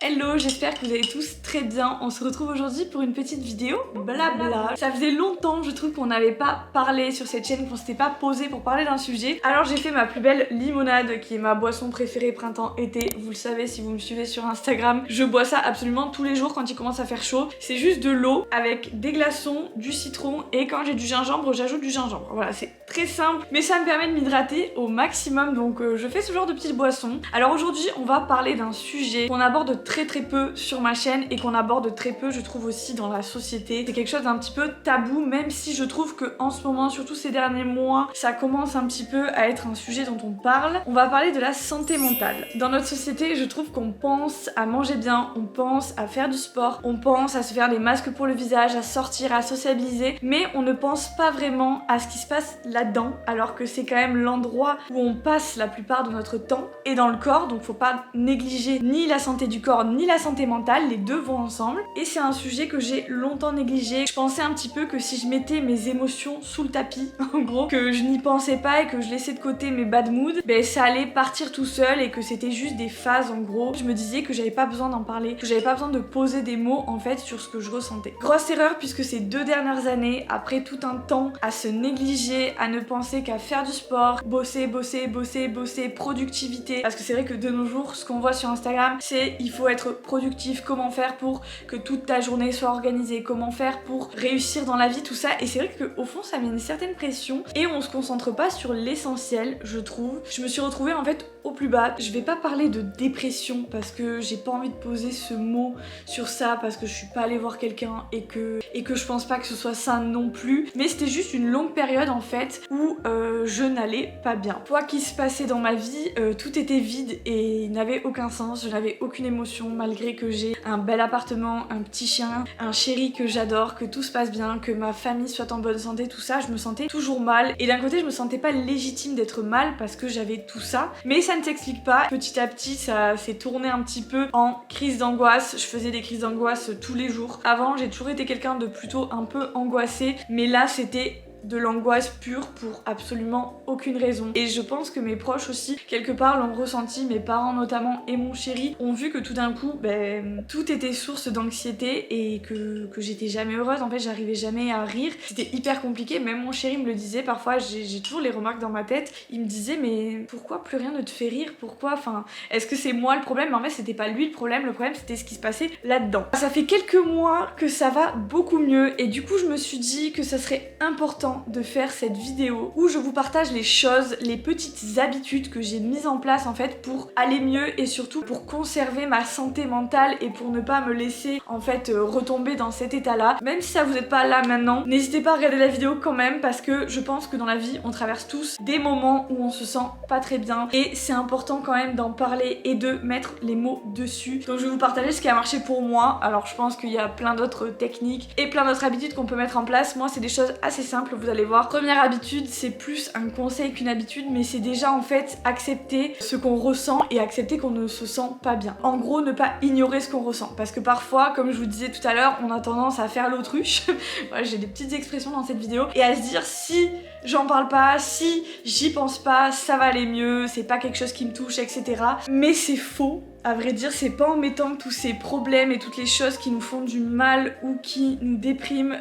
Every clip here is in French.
Hello, j'espère que vous allez tous très bien. On se retrouve aujourd'hui pour une petite vidéo blabla. Ça faisait longtemps, je trouve, qu'on n'avait pas parlé sur cette chaîne, qu'on s'était pas posé pour parler d'un sujet. Alors j'ai fait ma plus belle limonade, qui est ma boisson préférée printemps-été. Vous le savez si vous me suivez sur Instagram. Je bois ça absolument tous les jours quand il commence à faire chaud. C'est juste de l'eau avec des glaçons, du citron et quand j'ai du gingembre, j'ajoute du gingembre. Voilà, c'est très simple, mais ça me permet de m'hydrater au maximum. Donc je fais ce genre de petite boisson. Alors aujourd'hui, on va parler d'un sujet qu'on aborde très peu sur ma chaîne et qu'on aborde très peu, je trouve, aussi dans la société. C'est quelque chose d'un petit peu tabou, même si je trouve que en ce moment, surtout ces derniers mois, ça commence un petit peu à être un sujet dont on parle. On va parler de la santé mentale. Dans notre société, je trouve qu'on pense à manger bien, on pense à faire du sport, on pense à se faire des masques pour le visage, à sortir, à sociabiliser, mais on ne pense pas vraiment à ce qui se passe là-dedans, alors que c'est quand même l'endroit où on passe la plupart de notre temps et dans le corps, donc faut pas négliger ni la santé du corps ni la santé mentale, les deux vont ensemble. Et c'est un sujet que j'ai longtemps négligé. Je pensais un petit peu que si je mettais mes émotions sous le tapis, en gros, que je n'y pensais pas et que je laissais de côté mes bad moods, ben ça allait partir tout seul et que c'était juste des phases en gros. Je me disais que j'avais pas besoin d'en parler, que j'avais pas besoin de poser des mots en fait sur ce que je ressentais. Grosse erreur, puisque ces 2 dernières années, après tout un temps à se négliger, à ne penser qu'à faire du sport, bosser, productivité, parce que c'est vrai que de nos jours, ce qu'on voit sur Instagram, c'est il faut être productif, comment faire pour que toute ta journée soit organisée, comment faire pour réussir dans la vie, tout ça. Et c'est vrai qu'au fond ça met une certaine pression et on se concentre pas sur l'essentiel, je trouve. Je me suis retrouvée en fait au plus bas. Je vais pas parler de dépression parce que j'ai pas envie de poser ce mot sur ça, parce que je suis pas allée voir quelqu'un et que je pense pas que ce soit ça non plus, mais c'était juste une longue période en fait où je n'allais pas bien. Quoi qu'il se passait dans ma vie, tout était vide et il n'avait aucun sens, je n'avais aucune émotion malgré que j'ai un bel appartement, un petit chien, un chéri que j'adore, que tout se passe bien, que ma famille soit en bonne santé, tout ça, je me sentais toujours mal. Et d'un côté je me sentais pas légitime d'être mal parce que j'avais tout ça, mais ça ne s'explique pas. Petit à petit ça s'est tourné un petit peu en crise d'angoisse. Je faisais des crises d'angoisse tous les jours. Avant j'ai toujours été quelqu'un de plutôt un peu angoissé, mais là c'était de l'angoisse pure pour absolument aucune raison. Et je pense que mes proches aussi, quelque part, l'ont ressenti, mes parents notamment et mon chéri, ont vu que tout d'un coup, tout était source d'anxiété et que j'étais jamais heureuse, en fait j'arrivais jamais à rire. C'était hyper compliqué, même mon chéri me le disait, parfois j'ai toujours les remarques dans ma tête, il me disait mais pourquoi plus rien ne te fait rire, pourquoi, enfin, est-ce que c'est moi le problème? Mais en fait c'était pas lui le problème c'était ce qui se passait là-dedans. Ça fait quelques mois que ça va beaucoup mieux et du coup je me suis dit que ça serait important de faire cette vidéo où je vous partage les choses, les petites habitudes que j'ai mises en place en fait pour aller mieux et surtout pour conserver ma santé mentale et pour ne pas me laisser en fait retomber dans cet état là. Même si ça vous êtes pas là maintenant, n'hésitez pas à regarder la vidéo quand même, parce que je pense que dans la vie on traverse tous des moments où on se sent pas très bien et c'est important quand même d'en parler et de mettre les mots dessus. Donc je vais vous partager ce qui a marché pour moi. Alors je pense qu'il y a plein d'autres techniques et plein d'autres habitudes qu'on peut mettre en place. Moi c'est des choses assez simples, vous allez voir. Première habitude, c'est plus un conseil qu'une habitude, mais c'est déjà en fait accepter ce qu'on ressent et accepter qu'on ne se sent pas bien. En gros, ne pas ignorer ce qu'on ressent, parce que parfois, comme je vous disais tout à l'heure, on a tendance à faire l'autruche. Voilà, j'ai des petites expressions dans cette vidéo, et à se dire si j'en parle pas, si j'y pense pas, ça va aller mieux, c'est pas quelque chose qui me touche, etc. Mais c'est faux. À vrai dire, c'est pas en mettant tous ces problèmes et toutes les choses qui nous font du mal ou qui nous dépriment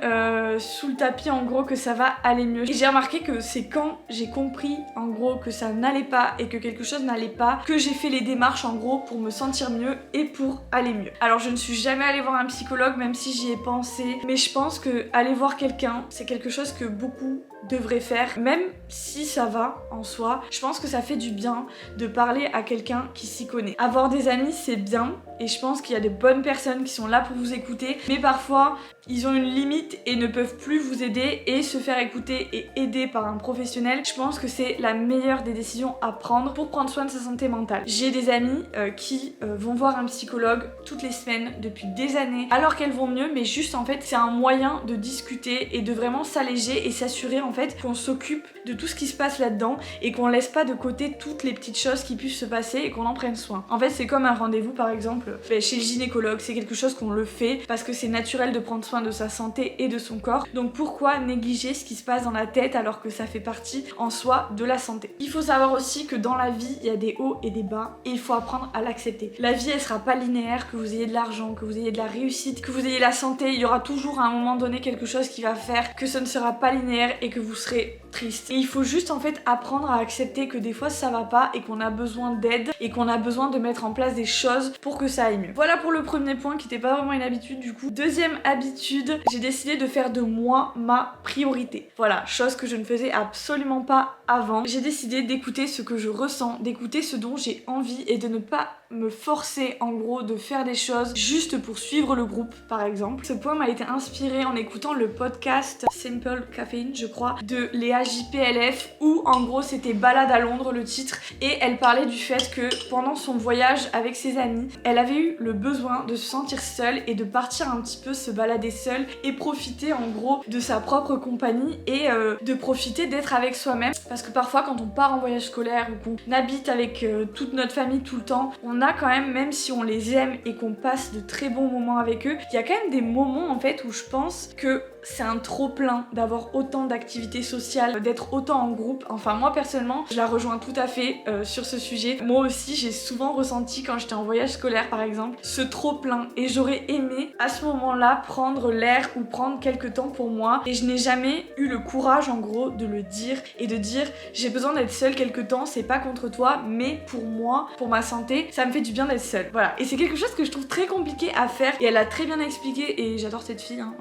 sous le tapis en gros que ça va aller mieux. Et j'ai remarqué que c'est quand j'ai compris en gros que ça n'allait pas et que quelque chose n'allait pas que j'ai fait les démarches en gros pour me sentir mieux et pour aller mieux. Alors je ne suis jamais allée voir un psychologue, même si j'y ai pensé, mais je pense que aller voir quelqu'un, c'est quelque chose que beaucoup devraient faire, même si ça va en soi. Je pense que ça fait du bien de parler à quelqu'un qui s'y connaît. Avoir des amis c'est bien et je pense qu'il y a de bonnes personnes qui sont là pour vous écouter, mais parfois ils ont une limite et ne peuvent plus vous aider, et se faire écouter et aider par un professionnel, je pense que c'est la meilleure des décisions à prendre pour prendre soin de sa santé mentale. J'ai des amis qui vont voir un psychologue toutes les semaines depuis des années alors qu'elles vont mieux, mais juste en fait c'est un moyen de discuter et de vraiment s'alléger et s'assurer en fait qu'on s'occupe de tout ce qui se passe là-dedans et qu'on laisse pas de côté toutes les petites choses qui puissent se passer et qu'on en prenne soin. En fait, c'est comme un rendez-vous par exemple chez le gynécologue, c'est quelque chose qu'on le fait parce que c'est naturel de prendre soin de sa santé et de son corps. Donc pourquoi négliger ce qui se passe dans la tête alors que ça fait partie en soi de la santé? Il faut savoir aussi que dans la vie, il y a des hauts et des bas et il faut apprendre à l'accepter. La vie, elle sera pas linéaire, que vous ayez de l'argent, que vous ayez de la réussite, que vous ayez la santé, il y aura toujours à un moment donné quelque chose qui va faire que ce ne sera pas linéaire et que vous serez triste. Et il faut juste en fait apprendre à accepter que des fois ça va pas et qu'on a besoin d'aide et qu'on a besoin de mettre en place des choses pour que ça aille mieux. Voilà pour le premier point qui était pas vraiment une habitude du coup. Deuxième habitude, j'ai décidé de faire de moi ma priorité. Voilà, chose que je ne faisais absolument pas avant. J'ai décidé d'écouter ce que je ressens, d'écouter ce dont j'ai envie et de ne pas me forcer en gros de faire des choses juste pour suivre le groupe par exemple. Ce point m'a été inspiré en écoutant le podcast Simple Caffeine je crois de Léa JPLF où en gros c'était Balade à Londres le titre et elle parlait du fait que pendant son voyage avec ses amis elle avait eu le besoin de se sentir seule et de partir un petit peu se balader seule et profiter en gros de sa propre compagnie et de profiter d'être avec soi-même parce que parfois quand on part en voyage scolaire ou qu'on habite avec toute notre famille tout le temps on a quand même si on les aime et qu'on passe de très bons moments avec eux, il y a quand même des moments en fait où je pense que c'est un trop plein d'avoir autant d'activités sociales, d'être autant en groupe. Enfin moi personnellement, je la rejoins tout à fait sur ce sujet. Moi aussi j'ai souvent ressenti quand j'étais en voyage scolaire par exemple, ce trop plein et j'aurais aimé à ce moment-là prendre l'air ou prendre quelques temps pour moi et je n'ai jamais eu le courage en gros de le dire et de dire j'ai besoin d'être seule quelques temps, c'est pas contre toi mais pour moi, pour ma santé, ça me fait du bien d'être seule. Voilà, et c'est quelque chose que je trouve très compliqué à faire et elle a très bien expliqué et j'adore cette fille hein,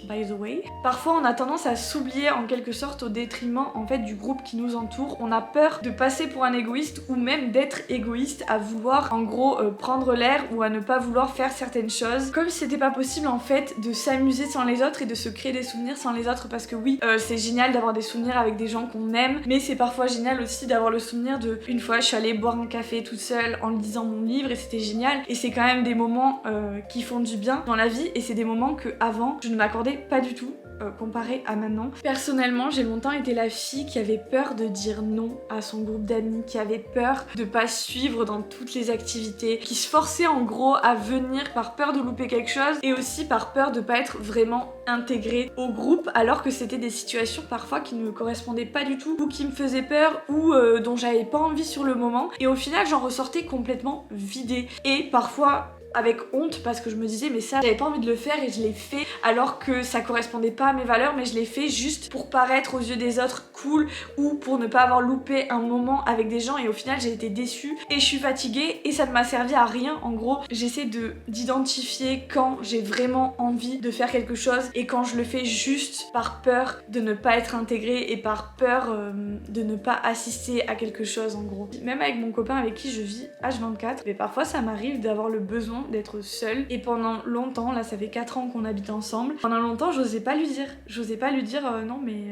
by the way. Parfois on a tendance à s'oublier en quelque sorte au détriment en fait du groupe qui nous entoure. On a peur de passer pour un égoïste ou même d'être égoïste à vouloir en gros prendre l'air ou à ne pas vouloir faire certaines choses. Comme si c'était pas possible en fait de s'amuser sans les autres et de se créer des souvenirs sans les autres parce que oui c'est génial d'avoir des souvenirs avec des gens qu'on aime mais c'est parfois génial aussi d'avoir le souvenir de une fois je suis allée boire un café toute seule en lisant mon livre et c'était génial et c'est quand même des moments qui font du bien dans la vie et c'est des moments que avant je ne m'accordais pas du tout comparé à maintenant. Personnellement, j'ai longtemps été la fille qui avait peur de dire non à son groupe d'amis, qui avait peur de pas suivre dans toutes les activités, qui se forçait en gros à venir par peur de louper quelque chose et aussi par peur de pas être vraiment intégrée au groupe alors que c'était des situations parfois qui ne me correspondaient pas du tout ou qui me faisaient peur ou dont j'avais pas envie sur le moment et au final j'en ressortais complètement vidée et parfois avec honte parce que je me disais mais ça j'avais pas envie de le faire et je l'ai fait alors que ça correspondait pas à mes valeurs mais je l'ai fait juste pour paraître aux yeux des autres cool ou pour ne pas avoir loupé un moment avec des gens et au final j'ai été déçue et je suis fatiguée et ça ne m'a servi à rien. En gros j'essaie d'identifier quand j'ai vraiment envie de faire quelque chose et quand je le fais juste par peur de ne pas être intégrée et par peur de ne pas assister à quelque chose en gros. Même avec mon copain avec qui je vis H24 mais parfois ça m'arrive d'avoir le besoin d'être seule et pendant longtemps, là ça fait 4 ans qu'on habite ensemble, pendant longtemps j'osais pas lui dire non mais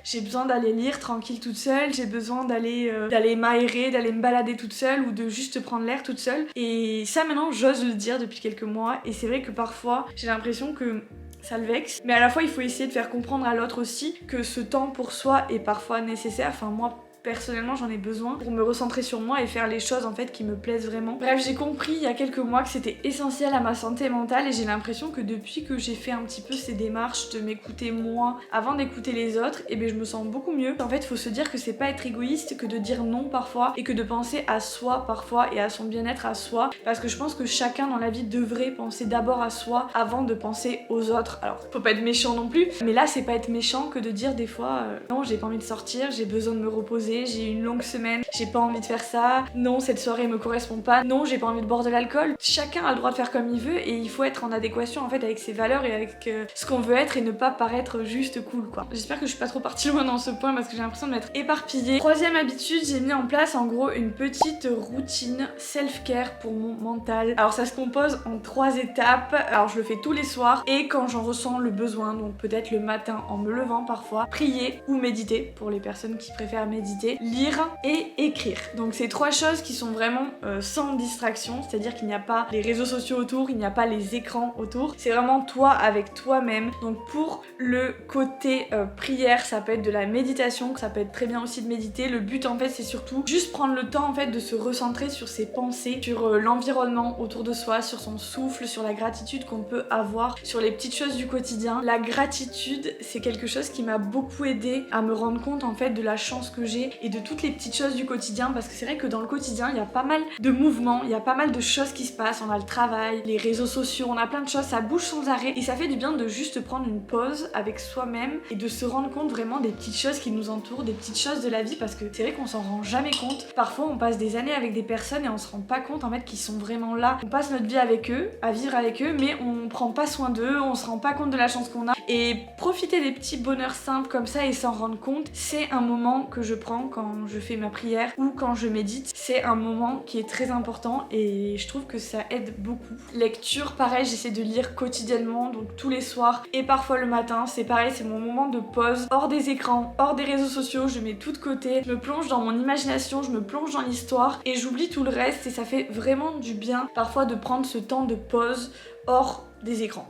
j'ai besoin d'aller lire tranquille toute seule, j'ai besoin d'aller m'aérer, d'aller me balader toute seule ou de juste prendre l'air toute seule et ça maintenant j'ose le dire depuis quelques mois et c'est vrai que parfois j'ai l'impression que ça le vexe, mais à la fois il faut essayer de faire comprendre à l'autre aussi que ce temps pour soi est parfois nécessaire, enfin moi personnellement j'en ai besoin pour me recentrer sur moi et faire les choses en fait qui me plaisent vraiment. Bref j'ai compris il y a quelques mois que c'était essentiel à ma santé mentale et j'ai l'impression que depuis que j'ai fait un petit peu ces démarches de m'écouter moi avant d'écouter les autres et je me sens beaucoup mieux. En fait faut se dire que c'est pas être égoïste que de dire non parfois et que de penser à soi parfois et à son bien-être à soi parce que je pense que chacun dans la vie devrait penser d'abord à soi avant de penser aux autres. Alors faut pas être méchant non plus mais là c'est pas être méchant que de dire des fois non j'ai pas envie de sortir, j'ai besoin de me reposer, j'ai une longue semaine, j'ai pas envie de faire ça, non cette soirée me correspond pas, non j'ai pas envie de boire de l'alcool. Chacun a le droit de faire comme il veut et il faut être en adéquation en fait avec ses valeurs et avec ce qu'on veut être et ne pas paraître juste cool quoi. J'espère que je suis pas trop partie loin dans ce point parce que j'ai l'impression de m'être éparpillée. Troisième habitude, j'ai mis en place en gros une petite routine self-care pour mon mental. Alors ça se compose en 3 étapes, alors je le fais tous les soirs et quand j'en ressens le besoin, donc peut-être le matin en me levant parfois, prier ou méditer pour les personnes qui préfèrent méditer. méditer, lire et écrire. Donc c'est 3 choses qui sont vraiment sans distraction, c'est-à-dire qu'il n'y a pas les réseaux sociaux autour, il n'y a pas les écrans autour, c'est vraiment toi avec toi-même. Donc pour le côté prière, ça peut être de la méditation, ça peut être très bien aussi de méditer. Le but en fait c'est surtout juste prendre le temps en fait de se recentrer sur ses pensées, sur l'environnement autour de soi, sur son souffle, sur la gratitude qu'on peut avoir, sur les petites choses du quotidien. La gratitude, c'est quelque chose qui m'a beaucoup aidé à me rendre compte en fait de la chance que j'ai et de toutes les petites choses du quotidien, parce que c'est vrai que dans le quotidien il y a pas mal de mouvements, il y a pas mal de choses qui se passent, on a le travail, les réseaux sociaux, on a plein de choses, ça bouge sans arrêt et ça fait du bien de juste prendre une pause avec soi-même et de se rendre compte vraiment des petites choses qui nous entourent, des petites choses de la vie, parce que c'est vrai qu'on s'en rend jamais compte. Parfois on passe des années avec des personnes et on se rend pas compte en fait qu'ils sont vraiment là. On passe notre vie avec eux, à vivre avec eux, mais on prend pas soin d'eux, on se rend pas compte de la chance qu'on a. Et profiter des petits bonheurs simples comme ça et s'en rendre compte, c'est un moment que je prends quand je fais ma prière ou quand je médite. C'est un moment qui est très important et je trouve que ça aide beaucoup. Lecture, pareil, j'essaie de lire quotidiennement, donc tous les soirs et parfois le matin. C'est pareil, c'est mon moment de pause, hors des écrans, hors des réseaux sociaux, je mets tout de côté, je me plonge dans mon imagination, je me plonge dans l'histoire et j'oublie tout le reste et ça fait vraiment du bien parfois de prendre ce temps de pause hors des écrans.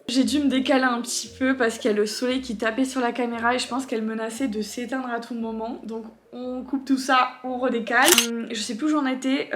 J'ai dû me décaler un petit peu parce qu'il y a le soleil qui tapait sur la caméra et je pense qu'elle menaçait de s'éteindre à tout moment. Donc on coupe tout ça, on redécale. Je sais plus où j'en étais.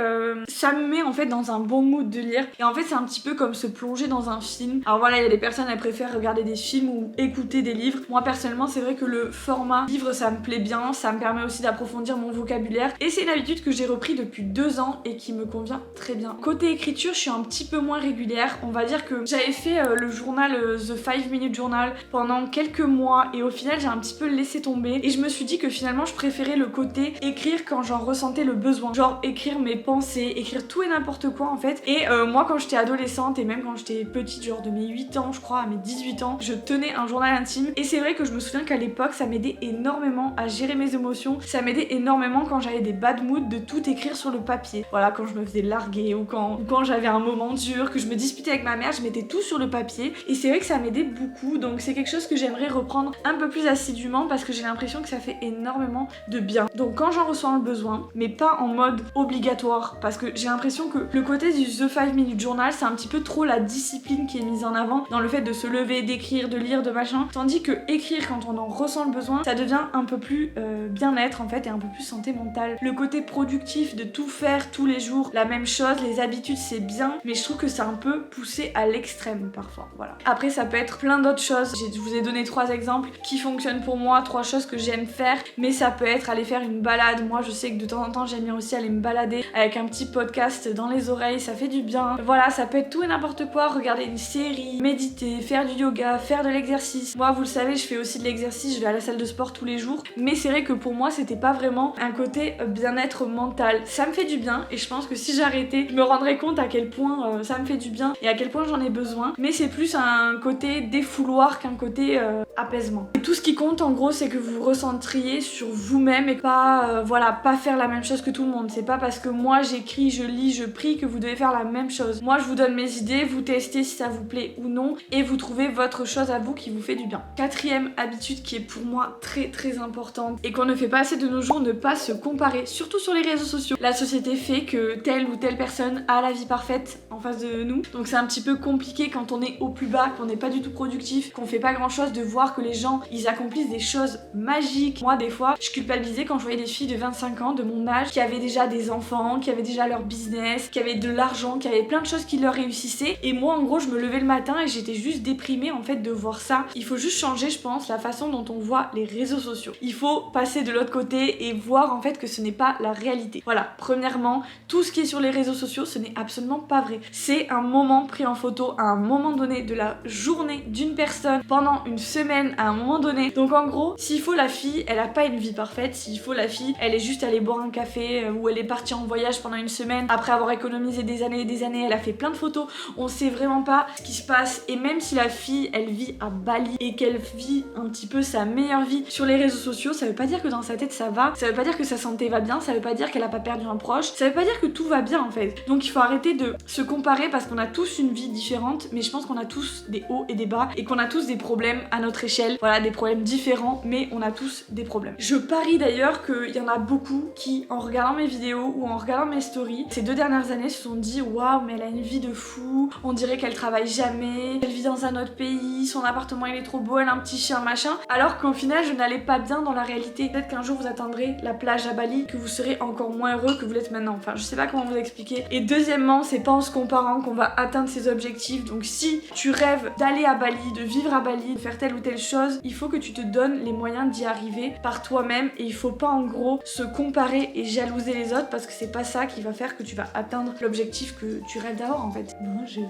Ça me met en fait dans un bon mood de lire. Et en fait c'est un petit peu comme se plonger dans un film. Alors voilà, il y a des personnes elles préfèrent regarder des films ou écouter des livres. Moi personnellement c'est vrai que le format livre ça me plaît bien. Ça me permet aussi d'approfondir mon vocabulaire. Et c'est une habitude que j'ai repris depuis 2 ans et qui me convient très bien. Côté écriture je suis un petit peu moins régulière. On va dire que j'avais fait le journal The 5 Minute Journal pendant quelques mois et au final j'ai un petit peu laissé tomber. Et je me suis dit que finalement je préférais le côté écrire quand j'en ressentais le besoin, genre écrire mes pensées, écrire tout et n'importe quoi en fait. Et moi quand j'étais adolescente et même quand j'étais petite, genre de mes 8 ans je crois à mes 18 ans, je tenais un journal intime et c'est vrai que je me souviens qu'à l'époque ça m'aidait énormément à gérer mes émotions, ça m'aidait énormément quand j'avais des bad moods de tout écrire sur le papier. Voilà, quand je me faisais larguer ou quand j'avais un moment dur, que je me disputais avec ma mère, je mettais tout sur le papier et c'est vrai que ça m'aidait beaucoup, donc c'est quelque chose que j'aimerais reprendre un peu plus assidûment parce que j'ai l'impression que ça fait énormément de bien. Donc quand j'en ressens le besoin, mais pas en mode obligatoire, parce que j'ai l'impression que le côté du The 5 Minute Journal c'est un petit peu trop la discipline qui est mise en avant dans le fait de se lever, d'écrire, de lire, de machin, tandis que écrire quand on en ressent le besoin, ça devient un peu plus bien-être en fait et un peu plus santé mentale. Le côté productif de tout faire tous les jours, la même chose, les habitudes c'est bien, mais je trouve que c'est un peu poussé à l'extrême parfois, voilà. Après ça peut être plein d'autres choses, je vous ai donné 3 exemples qui fonctionnent pour moi, 3 choses que j'aime faire, mais ça peut être aller faire une balade. Moi je sais que de temps en temps j'aime bien aussi aller me balader avec un petit podcast dans les oreilles, ça fait du bien. Voilà, ça peut être tout et n'importe quoi, regarder une série, méditer, faire du yoga, faire de l'exercice. Moi vous le savez, je fais aussi de l'exercice, je vais à la salle de sport tous les jours, mais c'est vrai que pour moi c'était pas vraiment un côté bien-être mental. Ça me fait du bien et je pense que si j'arrêtais, je me rendrais compte à quel point ça me fait du bien et à quel point j'en ai besoin, mais c'est plus un côté défouloir qu'un côté apaisement. Et tout ce qui compte en gros c'est que vous vous recentriez sur vous-même et pas voilà, pas faire la même chose que tout le monde. C'est pas parce que moi j'écris, je lis, je prie que vous devez faire la même chose. Moi je vous donne mes idées, vous testez si ça vous plaît ou non et vous trouvez votre chose à vous qui vous fait du bien. 4e habitude qui est pour moi très très importante et qu'on ne fait pas assez de nos jours, ne pas se comparer, surtout sur les réseaux sociaux. La société fait que telle ou telle personne a la vie parfaite en face de nous, donc c'est un petit peu compliqué quand on est au plus bas, qu'on n'est pas du tout productif, qu'on fait pas grand chose, de voir que les gens ils accomplissent des choses magiques. Moi des fois je culpabilisais quand je voyais des filles de 25 ans de mon âge qui avaient déjà des enfants, qui avaient déjà leur business, qui avaient de l'argent, qui avaient plein de choses qui leur réussissaient et moi en gros je me levais le matin et j'étais juste déprimée en fait de voir ça. Il faut juste changer je pense la façon dont on voit les réseaux sociaux. Il faut passer de l'autre côté et voir en fait que ce n'est pas la réalité. Voilà, premièrement, tout ce qui est sur les réseaux sociaux ce n'est absolument pas vrai. C'est un moment pris en photo à un moment donné de la journée d'une personne pendant une semaine à un moment donné. Donc en gros, s'il faut la fille, elle a pas une vie parfaite, s'il faut la fille, elle est juste allée boire un café ou elle est partie en voyage pendant une semaine après avoir économisé des années et des années, elle a fait plein de photos, on sait vraiment pas ce qui se passe et même si la fille elle vit à Bali et qu'elle vit un petit peu sa meilleure vie sur les réseaux sociaux, ça veut pas dire que dans sa tête ça va, ça veut pas dire que sa santé va bien, ça veut pas dire qu'elle a pas perdu un proche, ça veut pas dire que tout va bien en fait. Donc il faut arrêter de se comparer parce qu'on a tous une vie différente, mais je pense qu'on a tous des hauts et des bas et qu'on a tous des problèmes à notre échelle, voilà, des problèmes différents, mais on a tous des problèmes. Je parie d'ailleurs d'ailleurs qu'il y en a beaucoup qui, en regardant mes vidéos ou en regardant mes stories, ces 2 dernières années se sont dit waouh, mais elle a une vie de fou, on dirait qu'elle travaille jamais, elle vit dans un autre pays, son appartement il est trop beau, elle a un petit chien machin, alors qu'au final je n'allais pas bien dans la réalité. Peut-être qu'un jour vous atteindrez la plage à Bali, que vous serez encore moins heureux que vous l'êtes maintenant. Enfin, je sais pas comment vous expliquer. Et deuxièmement, c'est pas en se comparant qu'on va atteindre ses objectifs. Donc si tu rêves d'aller à Bali, de vivre à Bali, de faire telle ou telle chose, il faut que tu te donnes les moyens d'y arriver par toi-même et il faut pas en gros se comparer et jalouser les autres parce que c'est pas ça qui va faire que tu vas atteindre l'objectif que tu rêves d'avoir en fait. Bonjour.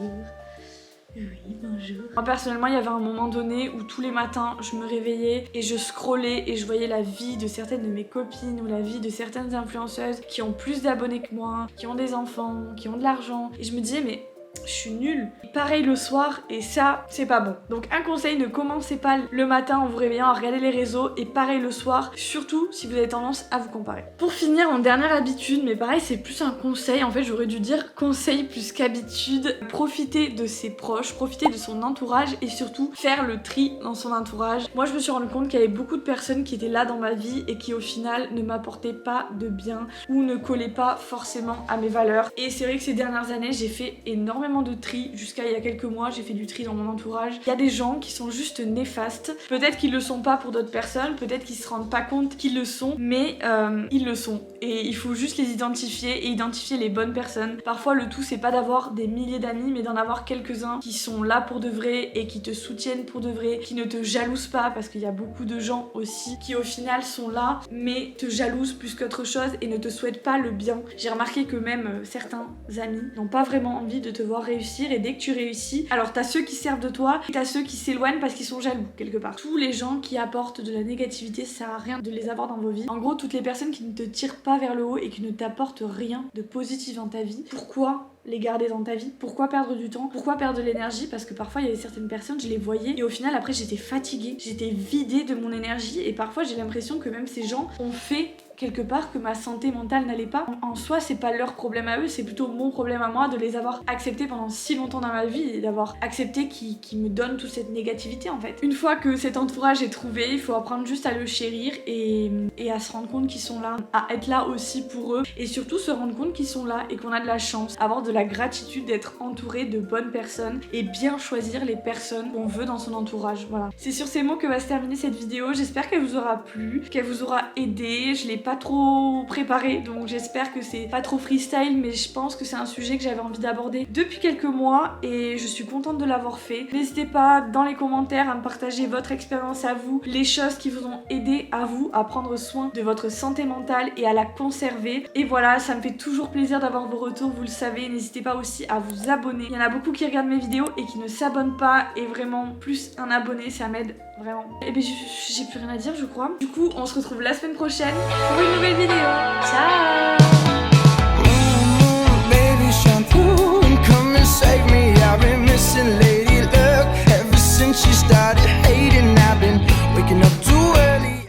Oui, bonjour. Moi personnellement, il y avait un moment donné où tous les matins, je me réveillais et je scrollais et je voyais la vie de certaines de mes copines ou la vie de certaines influenceuses qui ont plus d'abonnés que moi, qui ont des enfants, qui ont de l'argent. Et je me disais, mais je suis nulle. Pareil le soir et ça, c'est pas bon. Donc un conseil, ne commencez pas le matin en vous réveillant à regarder les réseaux et pareil le soir, surtout si vous avez tendance à vous comparer. Pour finir, en dernière habitude, mais pareil c'est plus un conseil, en fait j'aurais dû dire conseil plus qu'habitude, profiter de ses proches, profiter de son entourage et surtout faire le tri dans son entourage. Moi je me suis rendu compte qu'il y avait beaucoup de personnes qui étaient là dans ma vie et qui au final ne m'apportaient pas de bien ou ne collaient pas forcément à mes valeurs. Et c'est vrai que ces dernières années j'ai fait énormément de tri. Jusqu'à il y a quelques mois j'ai fait du tri dans mon entourage. Il y a des gens qui sont juste néfastes, peut-être qu'ils le sont pas pour d'autres personnes, peut-être qu'ils se rendent pas compte qu'ils le sont, mais ils le sont et il faut juste les identifier et identifier les bonnes personnes. Parfois le tout c'est pas d'avoir des milliers d'amis mais d'en avoir quelques-uns qui sont là pour de vrai et qui te soutiennent pour de vrai, qui ne te jalousent pas parce qu'il y a beaucoup de gens aussi qui au final sont là mais te jalousent plus qu'autre chose et ne te souhaitent pas le bien. J'ai remarqué que même certains amis n'ont pas vraiment envie de te voir réussir et dès que tu réussis, alors t'as ceux qui servent de toi et t'as ceux qui s'éloignent parce qu'ils sont jaloux quelque part. Tous les gens qui apportent de la négativité, ça sert à rien de les avoir dans vos vies. En gros, toutes les personnes qui ne te tirent pas vers le haut et qui ne t'apportent rien de positif dans ta vie, pourquoi les garder dans ta vie? Pourquoi perdre du temps? Pourquoi perdre de l'énergie? Parce que parfois il y avait certaines personnes, je les voyais et au final après j'étais fatiguée, j'étais vidée de mon énergie et parfois j'ai l'impression que même ces gens ont fait quelque part que ma santé mentale n'allait pas. En soi c'est pas leur problème à eux, c'est plutôt mon problème à moi de les avoir acceptés pendant si longtemps dans ma vie et d'avoir accepté qu'ils me donnent toute cette négativité en fait. Une fois que cet entourage est trouvé, il faut apprendre juste à le chérir et à se rendre compte qu'ils sont là, à être là aussi pour eux et surtout se rendre compte qu'ils sont là et qu'on a de la chance, avoir de la gratitude d'être entouré de bonnes personnes et bien choisir les personnes qu'on veut dans son entourage. Voilà. C'est sur ces mots que va se terminer cette vidéo. J'espère qu'elle vous aura plu, qu'elle vous aura aidé. Je l'ai pas trop préparé donc j'espère que c'est pas trop freestyle mais je pense que c'est un sujet que j'avais envie d'aborder depuis quelques mois et je suis contente de l'avoir fait. N'hésitez pas dans les commentaires à me partager votre expérience à vous, les choses qui vous ont aidé à vous à prendre soin de votre santé mentale et à la conserver. Et voilà, ça me fait toujours plaisir d'avoir vos retours, vous le savez. N'hésitez pas aussi à vous abonner. Il y en a beaucoup qui regardent mes vidéos et qui ne s'abonnent pas et vraiment plus un abonné ça m'aide vraiment. Et bien j'ai plus rien à dire je crois. Du coup on se retrouve la semaine prochaine pour une nouvelle vidéo. Ciao.